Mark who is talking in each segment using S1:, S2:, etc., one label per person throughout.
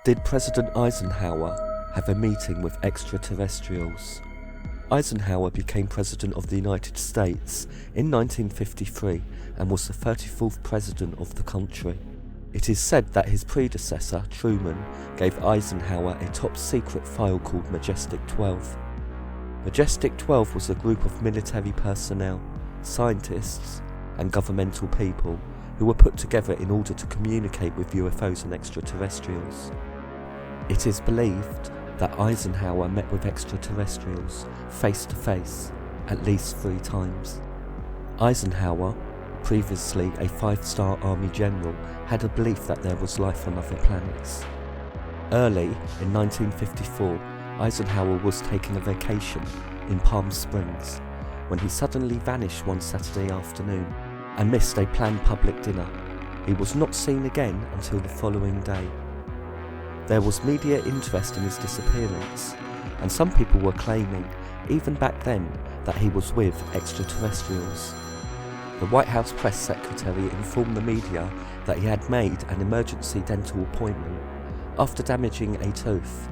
S1: Did President Eisenhower have a meeting with extraterrestrials? Eisenhower became President of the United States in 1953 and was the 34th President of the country. It is said that his predecessor, Truman, gave Eisenhower a top-secret file called Majestic 12. Majestic 12 was a group of military personnel, scientists, and governmental people who were put together in order to communicate with UFOs and extraterrestrials. It is believed that Eisenhower met with extraterrestrials face to face at least 3 times. Eisenhower, previously a 5-star army general, had a belief that there was life on other planets. Early in 1954, Eisenhower was taking a vacation in Palm Springs when he suddenly vanished one Saturday afternoon and missed a planned public dinner. He was not seen again until the following day. There was media interest in his disappearance, and some people were claiming, even back then, that he was with extraterrestrials. The White House press secretary informed the media that he had made an emergency dental appointment after damaging a tooth,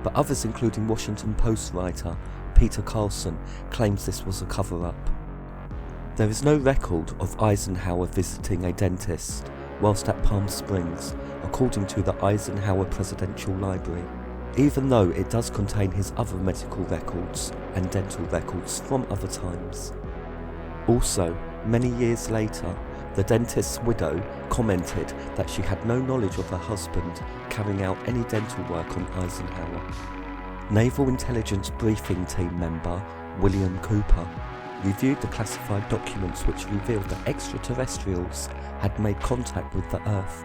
S1: but others, including Washington Post writer Peter Carlson, claims this was a cover-up. There is no record of Eisenhower visiting a dentist whilst at Palm Springs, according to the Eisenhower Presidential Library, even though it does contain his other medical records and dental records from other times. Also, many years later, the dentist's widow commented that she had no knowledge of her husband carrying out any dental work on Eisenhower. Naval Intelligence Briefing Team member William Cooper reviewed the classified documents which revealed that extraterrestrials had made contact with the Earth.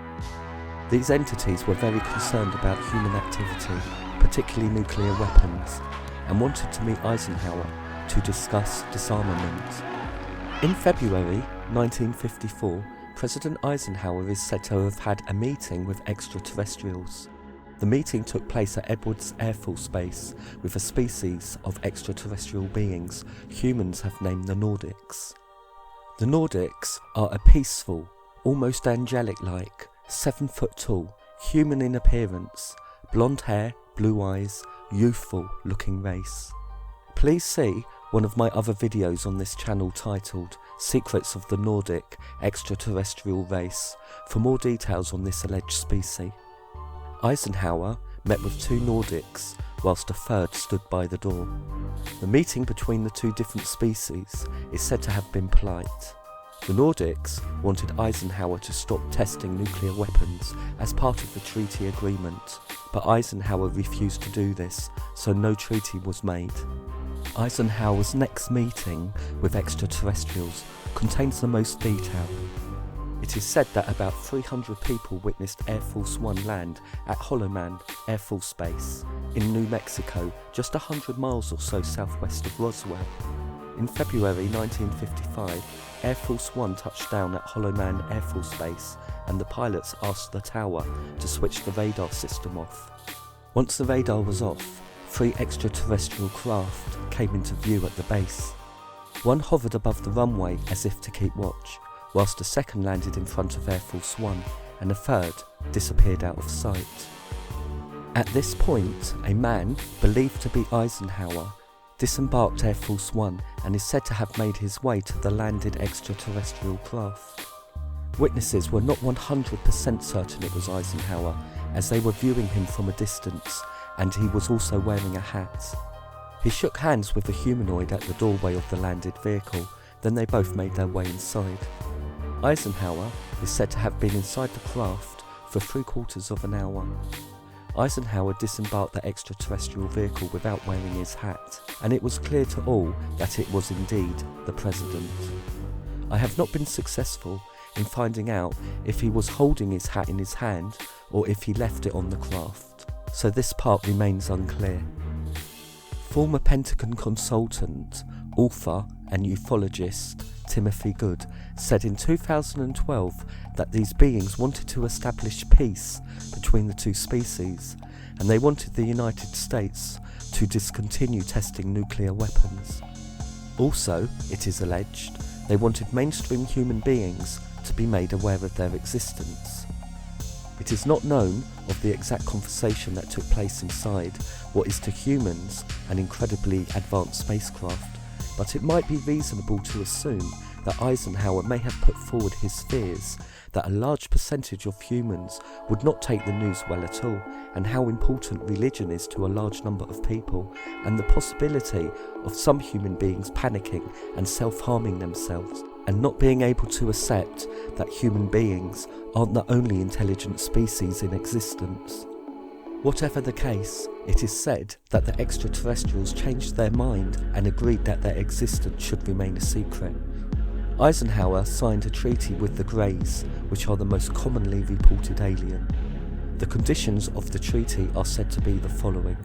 S1: These entities were very concerned about human activity, particularly nuclear weapons, and wanted to meet Eisenhower to discuss disarmament. In February 1954, President Eisenhower is said to have had a meeting with extraterrestrials. The meeting took place at Edwards Air Force Base with a species of extraterrestrial beings humans have named the Nordics. The Nordics are a peaceful, almost angelic-like, 7-foot tall, human in appearance, blonde hair, blue eyes, youthful-looking race. Please see one of my other videos on this channel titled Secrets of the Nordic Extraterrestrial Race for more details on this alleged species. Eisenhower met with 2 Nordics whilst a third stood by the door. The meeting between the 2 different species is said to have been polite. The Nordics wanted Eisenhower to stop testing nuclear weapons as part of the treaty agreement, but Eisenhower refused to do this, so no treaty was made. Eisenhower's next meeting with extraterrestrials contains the most detail. It is said that about 300 people witnessed Air Force One land at Holloman Air Force Base in New Mexico, just 100 miles or so southwest of Roswell. In February 1955, Air Force One touched down at Holloman Air Force Base, and the pilots asked the tower to switch the radar system off. Once the radar was off, 3 extraterrestrial craft came into view at the base. One hovered above the runway as if to keep watch, whilst a second landed in front of Air Force One, and a third disappeared out of sight. At this point, a man, believed to be Eisenhower, disembarked Air Force One and is said to have made his way to the landed extraterrestrial craft. Witnesses were not 100% certain it was Eisenhower, as they were viewing him from a distance, and he was also wearing a hat. He shook hands with the humanoid at the doorway of the landed vehicle, then they both made their way inside. Eisenhower is said to have been inside the craft for 3/4 of an hour. Eisenhower disembarked the extraterrestrial vehicle without wearing his hat, and it was clear to all that it was indeed the President. I have not been successful in finding out if he was holding his hat in his hand or if he left it on the craft, so this part remains unclear. Former Pentagon consultant, author and ufologist Timothy Good said in 2012 that these beings wanted to establish peace between the 2 species, and they wanted the United States to discontinue testing nuclear weapons. Also, it is alleged, they wanted mainstream human beings to be made aware of their existence. It is not known of the exact conversation that took place inside what is to humans an incredibly advanced spacecraft, but it might be reasonable to assume that Eisenhower may have put forward his fears that a large percentage of humans would not take the news well at all, and how important religion is to a large number of people, and the possibility of some human beings panicking and self-harming themselves, and not being able to accept that human beings aren't the only intelligent species in existence. Whatever the case, it is said that the extraterrestrials changed their mind and agreed that their existence should remain a secret. Eisenhower signed a treaty with the Greys, which are the most commonly reported alien. The conditions of the treaty are said to be the following.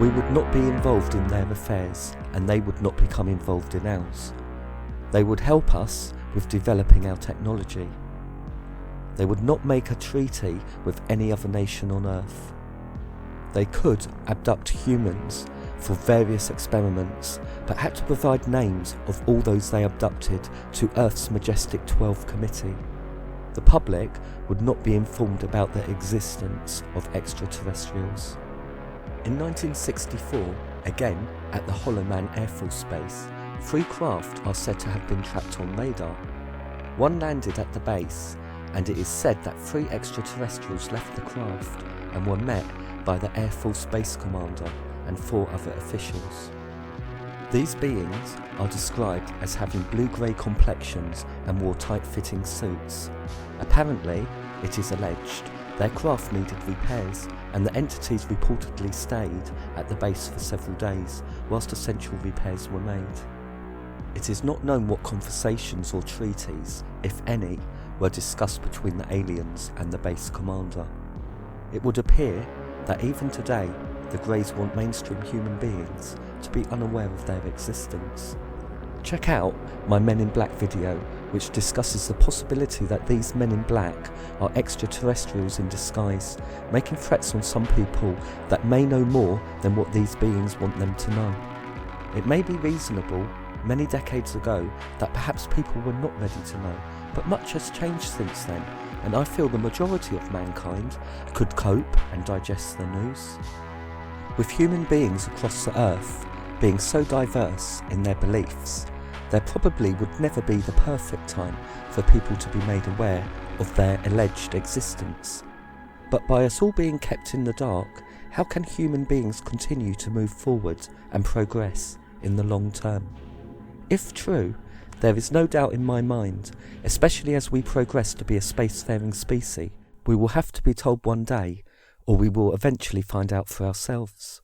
S1: We would not be involved in their affairs, and they would not become involved in ours. They would help us with developing our technology. They would not make a treaty with any other nation on Earth. They could abduct humans for various experiments, but had to provide names of all those they abducted to Earth's Majestic 12 committee. The public would not be informed about the existence of extraterrestrials. In 1964, again at the Hollow Man Air Force Base, 3 craft are said to have been trapped on radar. One landed at the base, and it is said that 3 extraterrestrials left the craft and were met by the Air Force Base Commander and 4 other officials. These beings are described as having blue-grey complexions and wore tight-fitting suits. Apparently, it is alleged, their craft needed repairs, and the entities reportedly stayed at the base for several days whilst essential repairs were made. It is not known what conversations or treaties, if any, were discussed between the aliens and the base commander. It would appear that even today, the Greys want mainstream human beings to be unaware of their existence. Check out my Men in Black video, which discusses the possibility that these Men in Black are extraterrestrials in disguise, making threats on some people that may know more than what these beings want them to know. It may be reasonable, many decades ago, that perhaps people were not ready to know, but much has changed since then, and I feel the majority of mankind could cope and digest the news. With human beings across the earth being so diverse in their beliefs, there probably would never be the perfect time for people to be made aware of their alleged existence. But by us all being kept in the dark, how can human beings continue to move forward and progress in the long term? If true, there is no doubt in my mind, especially as we progress to be a spacefaring species, we will have to be told one day, or we will eventually find out for ourselves.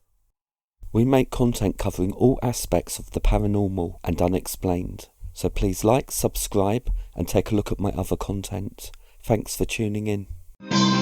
S1: We make content covering all aspects of the paranormal and unexplained, so please like, subscribe, and take a look at my other content. Thanks for tuning in.